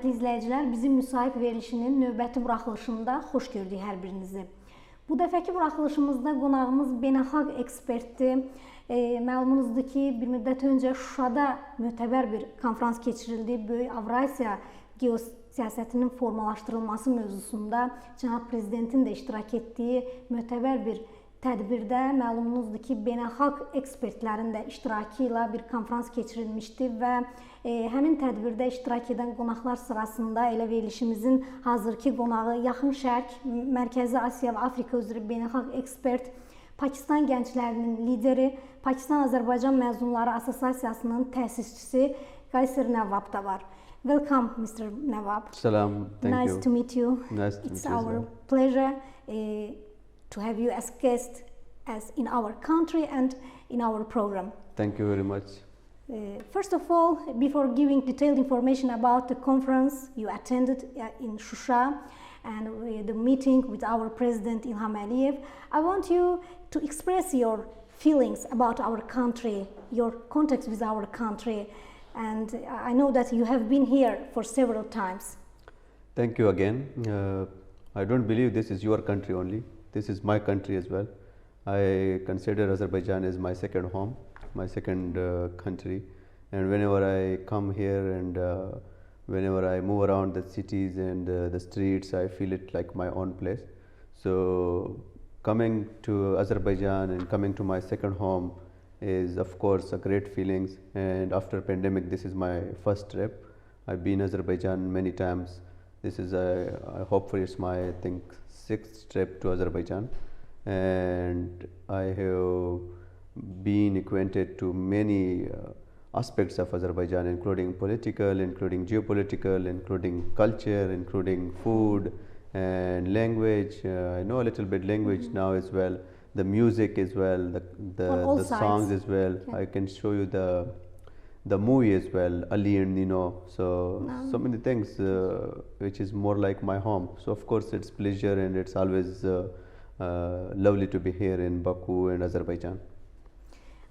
hörmətli izləyicilər, bizim müsahib verilişinin növbəti buraxılışında xoş gördük hər birinizi. Bu dəfəki buraxılışımızda qonağımız beynəlxalq ekspertdir. Məlumunuzdur ki, bir müddət öncə Şuşada mötəbər bir konfrans keçirildi. Böyük Avrasiya geosiyasətinin formalaşdırılması mövzusunda cənab prezidentin də iştirak etdiyi mötəbər bir tədbirdə məlumunuzdur ki, beynəlxalq ekspertlərin də iştirakı ilə bir konfrans keçirilmişdi və həmin tədbirdə iştirak edən qonaqlar sırasında elə verilişimizin hazırki qonağı Yaxın Şərq, Mərkəzi Asiya və Afrika üzrə beynəlxalq ekspert, Pakistan gənclərinin lideri, Pakistan Azərbaycan Məzunları Assosiasiyasının təsisçisi Qaysir Nəvab da var. Welcome, Mr. Nəvab. Salam, thank you. Nice to meet you. Nice to meet you. It's our pleasure to have you as guest in our country and in our program. Thank you very much. First of all, before giving detailed information about the conference you attended in Şuşa and the meeting with our President İlham Əliyev, I want you to express your feelings about our country, your context with our country, and I know that you have been here for several times. Thank you again. I don't believe this is your country only. This is my country as well. I consider Azerbaijan as my second home, my second country, and whenever I come here and whenever I move around the cities and the streets, I feel it like my own place. So coming to Azerbaijan and coming to my second home is of course a great feelings, and after pandemic this is my first trip. I've been Azerbaijan many times. This is hopefully it's my I think 6th trip to Azerbaijan, and I have been acquainted to many aspects of Azerbaijan, including political, including geopolitical, including culture, including food and language. I know a little bit language now as well, the music as well, the songs as well. Yeah. I can show you the movie as well, Ali and Nino. So many things which is more like my home. So of course it's pleasure, and it's always lovely to be here in Baku and Azerbaijan.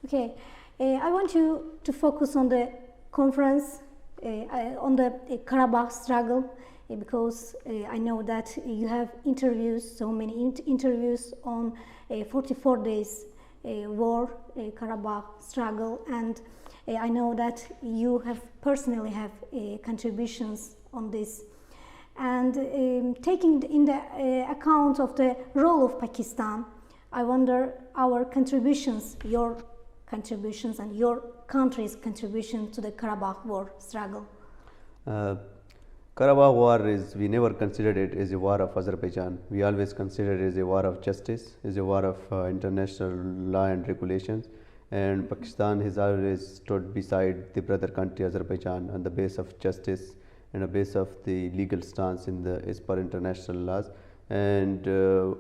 Okay, I want you to focus on the conference, on the Karabakh struggle, because I know that you have interviews, so many interviews on 44 days war, Karabakh struggle, and I know that you have personally have contributions on this, and taking in the account of the role of Pakistan, I wonder our contributions, your contributions and your country's contribution to the Karabakh war struggle. Karabakh war is, we never considered it as a war of Azerbaijan. We always considered it as a war of justice, as a war of international law and regulations. And Pakistan has always stood beside the brother country Azerbaijan on the base of justice and a base of the legal stance in the as per international laws. And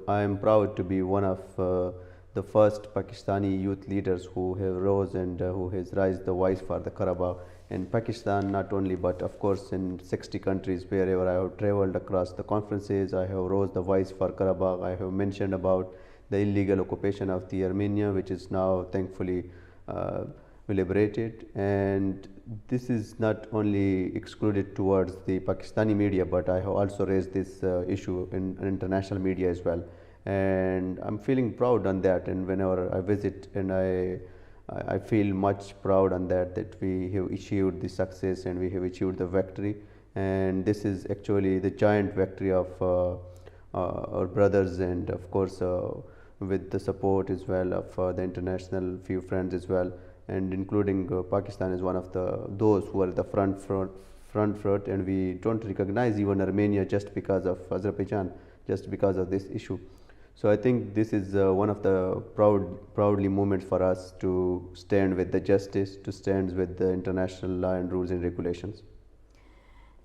I am proud to be one of the first Pakistani youth leaders who have rose and who has raised the voice for the Karabakh in Pakistan, not only but of course in 60 countries wherever I have traveled across the conferences. I have rose the voice for Karabakh. I have mentioned about the illegal occupation of the Armenia, which is now thankfully liberated, and this is not only excluded towards the Pakistani media, but I have also raised this issue in international media as well, and I'm feeling proud on that. And whenever I visit, and I feel much proud on that we have achieved the success and we have achieved the victory, and this is actually the giant victory of our brothers, and of course with the support as well of the international few friends as well, and including Pakistan is one of those who are at the front, and we don't recognize even Armenia just because of Azerbaijan, just because of this issue. So I think this is one of the proudly moments for us to stand with the justice, to stand with the international law and rules and regulations.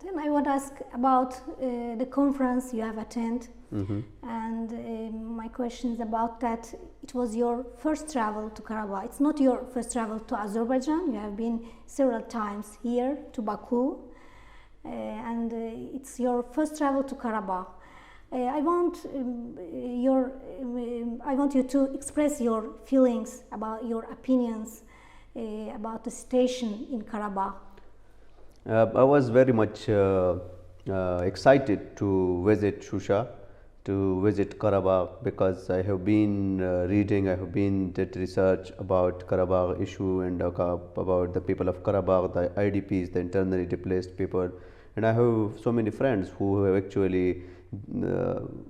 Then I want to ask about the conference you have attended, and my question is about that. It was your first travel to Karabakh. It's not your first travel to Azerbaijan. You have been several times here to Baku, and it's your first travel to Karabakh. I want you to express your feelings about your opinions about the situation in Karabakh. I was very much excited to visit Shusha, to visit Karabakh, because I have been reading, I have been did research about Karabakh issue and about the people of Karabakh, the IDPs, the internally displaced people, and I have so many friends who have actually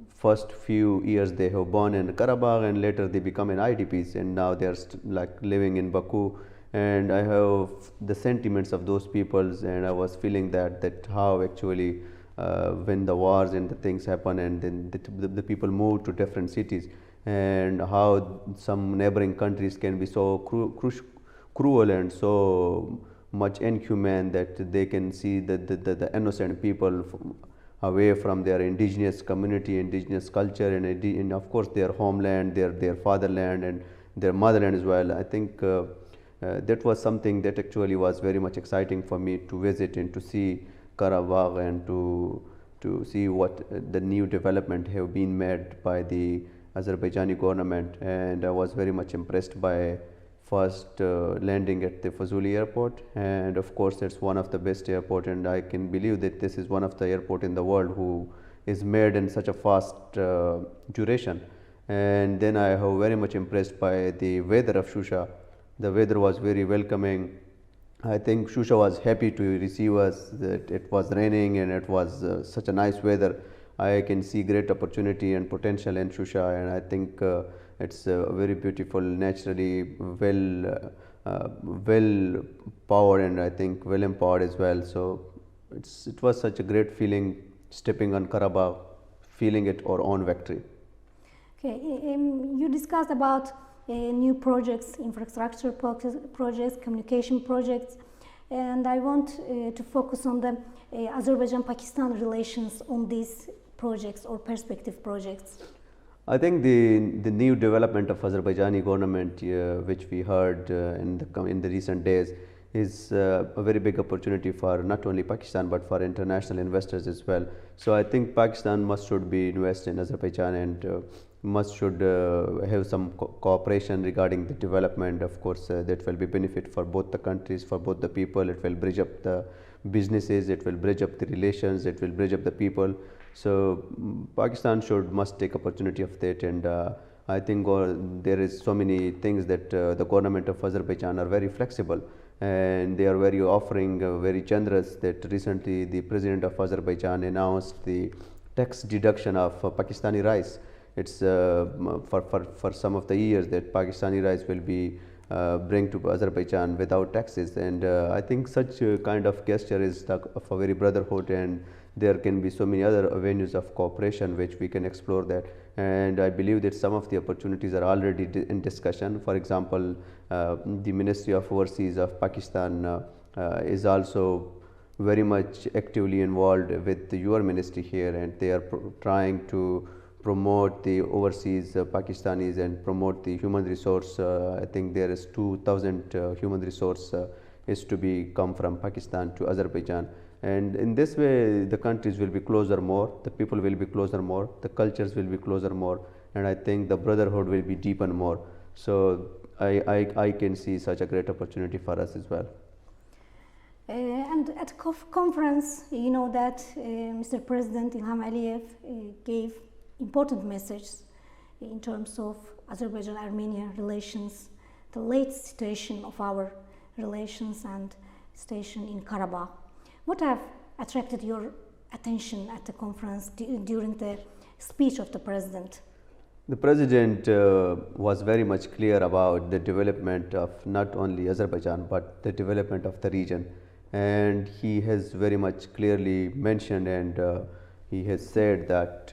first few years they have born in Karabakh and later they become an IDPs and now they are like living in Baku, and I have the sentiments of those peoples, and I was feeling that how actually when the wars and the things happen and then the people move to different cities, and how some neighboring countries can be so cruel and so much inhumane that they can see the innocent people away from their indigenous community, indigenous culture, and of course their homeland, their fatherland and their motherland as well. I think that was something that actually was very much exciting for me to visit and to see Karabakh and to see what the new development have been made by the Azerbaijani government, and I was very much impressed by first landing at the Fazuli airport, and of course it's one of the best airport, and I can believe that this is one of the airport in the world who is made in such a fast duration. And then I have very much impressed by the weather of Shusha. The weather was very welcoming. I think Shusha was happy to receive us, that it was raining and it was such a nice weather. I can see great opportunity and potential in Shusha, and I think it's very beautiful, naturally well powered, and I think well empowered as well. So it was such a great feeling stepping on Karabakh, feeling it our own victory. Okay, you discussed about new projects, infrastructure projects, communication projects, and I want to focus on the Azerbaijan-Pakistan relations on these projects or perspective projects. I think the new development of Azerbaijani government, which we heard in the recent days, is a very big opportunity for not only Pakistan but for international investors as well. So I think Pakistan should be invest in Azerbaijan and should have some cooperation regarding the development. Of course, that will be benefit for both the countries, for both the people. It will bridge up the businesses, it will bridge up the relations, it will bridge up the people. So Pakistan must take opportunity of that, and I think there is so many things that the government of Azerbaijan are very flexible, and they are very offering very generous. That recently the president of Azerbaijan announced the tax deduction of Pakistani rice. It's for some of the years that Pakistani rice will be bring to Azerbaijan without taxes, and I think such kind of gesture is of a very brotherhood, and there can be so many other avenues of cooperation which we can explore that, and I believe that some of the opportunities are already in discussion. For example, the Ministry of Overseas of Pakistan is also very much actively involved with your ministry here, and they are trying to promote the overseas Pakistanis and promote the human resource. I think there is 2,000 human resource is to be come from Pakistan to Azerbaijan, and in this way the countries will be closer more, the people will be closer more, the cultures will be closer more, and I think the brotherhood will be deepened more. So I can see such a great opportunity for us as well. And at conference, you know that Mr. President Ilham Aliyev gave important messages in terms of Azerbaijan-Armenia relations, the latest situation of our relations and situation in Karabakh. What have attracted your attention at the conference during the speech of the President? The President was very much clear about the development of not only Azerbaijan but the development of the region, and he has very much clearly mentioned and he has said that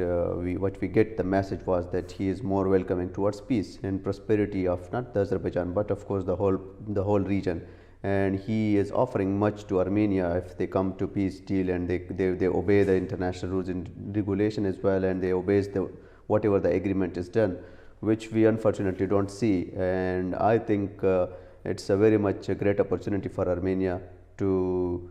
what we get the message was that he is more welcoming towards peace and prosperity of not the Azerbaijan but of course the whole region, and he is offering much to Armenia if they come to peace deal and they obey the international rules and regulation as well, and they obey whatever the agreement is done, which we unfortunately don't see. And I think it's a very much a great opportunity for Armenia to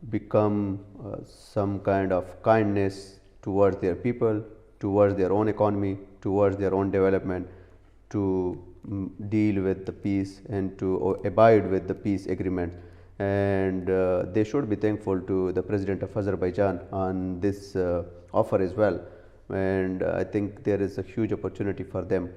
become some kind of kindness towards their people, towards their own economy, towards their own development, to deal with the peace and to abide with the peace agreement. and they should be thankful to the President of Azerbaijan on this offer as well. And I think there is a huge opportunity for them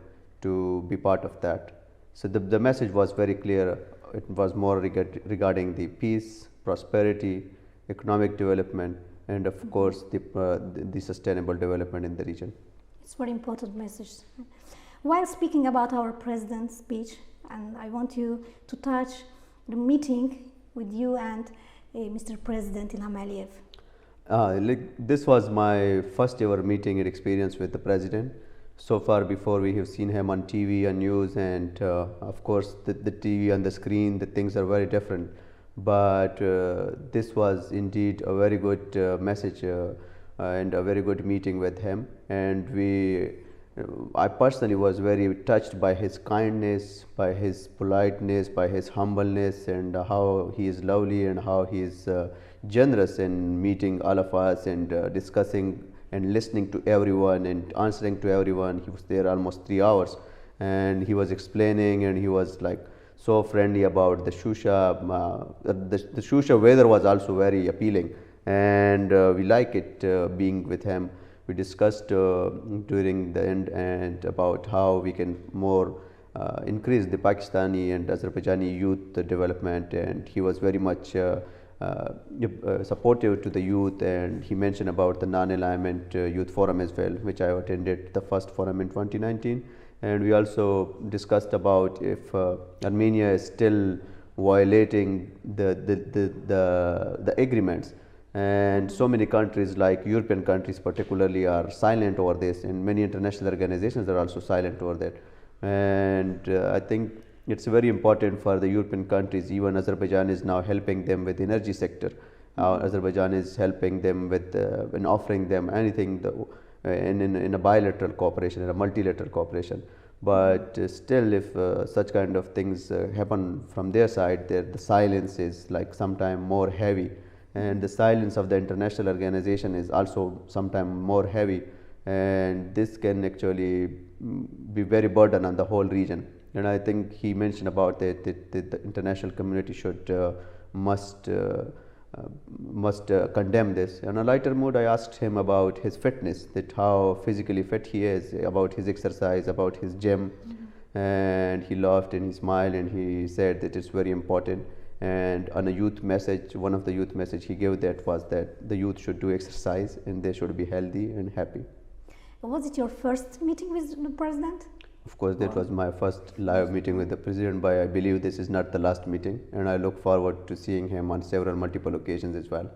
to be part of that. So the message was very clear. It was more regarding the peace, prosperity, economic development, and of course the sustainable development in the region. It's a very important message. While speaking about our president's speech, and I want you to touch the meeting with you and Mr. President Ilham Aliyev. This was my first ever meeting and experience with the president. So far, before we have seen him on TV and news, and of course the TV on the screen, the things are very different. But this was indeed a very good message and a very good meeting with him. And I personally was very touched by his kindness, by his politeness, by his humbleness, and how he is lovely and how he is generous in meeting all of us and discussing and listening to everyone and answering to everyone. He was there almost 3 hours, and he was explaining, and he was like so friendly about the Shusha. The Shusha weather was also very appealing, and we like it being with him. We discussed during the end and about how we can more increase the Pakistani and Azerbaijani youth development, and he was very much supportive to the youth, and he mentioned about the non-alignment youth forum as well, which I attended the first forum in 2019. And we also discussed about if Armenia is still violating the agreements, and so many countries like European countries particularly are silent over this, and many international organizations are also silent over that. And I think it's very important for the European countries. Even Azerbaijan is now helping them with the energy sector. Azerbaijan is helping them with and offering them anything in a bilateral cooperation, in a multilateral cooperation. But still, if such kind of things happen from their side, the silence is like sometime more heavy, and the silence of the international organization is also sometime more heavy, and this can actually be very burden on the whole region. And I think he mentioned about that the international community must condemn this. On a lighter mood, I asked him about his fitness, that how physically fit he is, about his exercise, about his gym, and he laughed and he smiled and he said that it's very important. And on a youth message, one of the youth message he gave that was that the youth should do exercise and they should be healthy and happy. Was it your first meeting with the president? Of course, that was my first live meeting with the president, but I believe this is not the last meeting, and I look forward to seeing him on multiple occasions as well.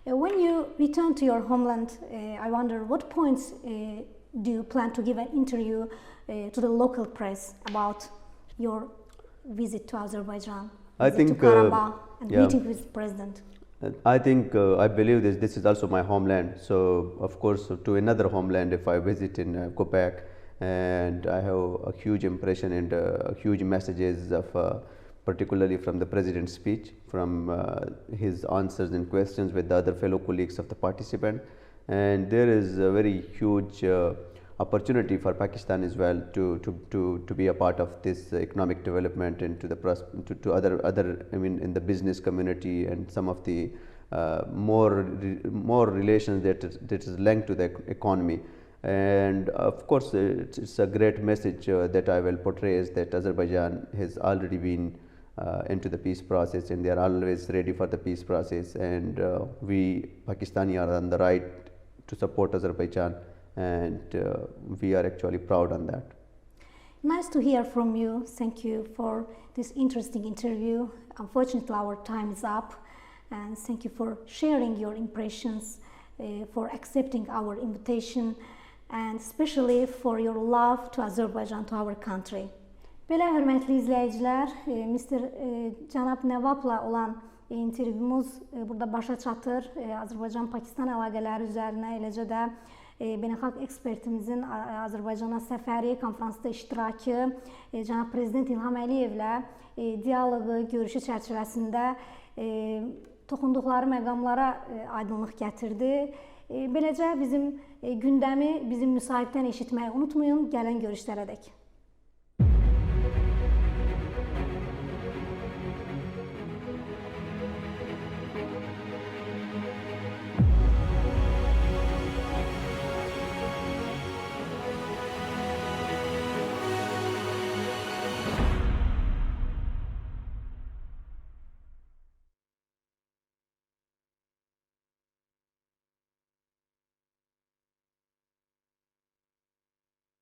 When you return to your homeland, I wonder what points do you plan to give an interview to the local press about your visit to Azerbaijan, to Karabakh, and meeting with the president? I think I believe this is also my homeland. So of course, to another homeland, if I visit in Quebec, and I have a huge impression and huge messages of particularly from the president's speech, from his answers and questions with the other fellow colleagues of the participant. And there is a very huge opportunity for Pakistan as well to be a part of this economic development and to other I mean in the business community and some of the more relations that is linked to the economy. And of course, it's a great message that I will portray is that Azerbaijan has already been into the peace process, and they are always ready for the peace process. And we Pakistani are on the right to support Azerbaijan, and we are actually proud on that. Nice to hear from you. Thank you for this interesting interview. Unfortunately, our time is up, and thank you for sharing your impressions, for accepting our invitation, and especially for your love to Azerbaijan, to our country. Belə hörmətli izləyicilər, cənab Nəvabla olan intervyumuz burada başa çatır. Azərbaycan-Pakistan əlaqələri üzərinə, eləcə də beynəlxalq ekspertimizin Azərbaycana səfəri, konfransda iştirakı, cənab Prezident İlham Əliyevlə dialoqu, görüşü çərçivəsində toxunduqları məqamlara aydınlıq gətirdi. Beləcə bizim gündəmi bizim müsahibdən eşitməyi unutmayın. Gələn görüşlərə dək.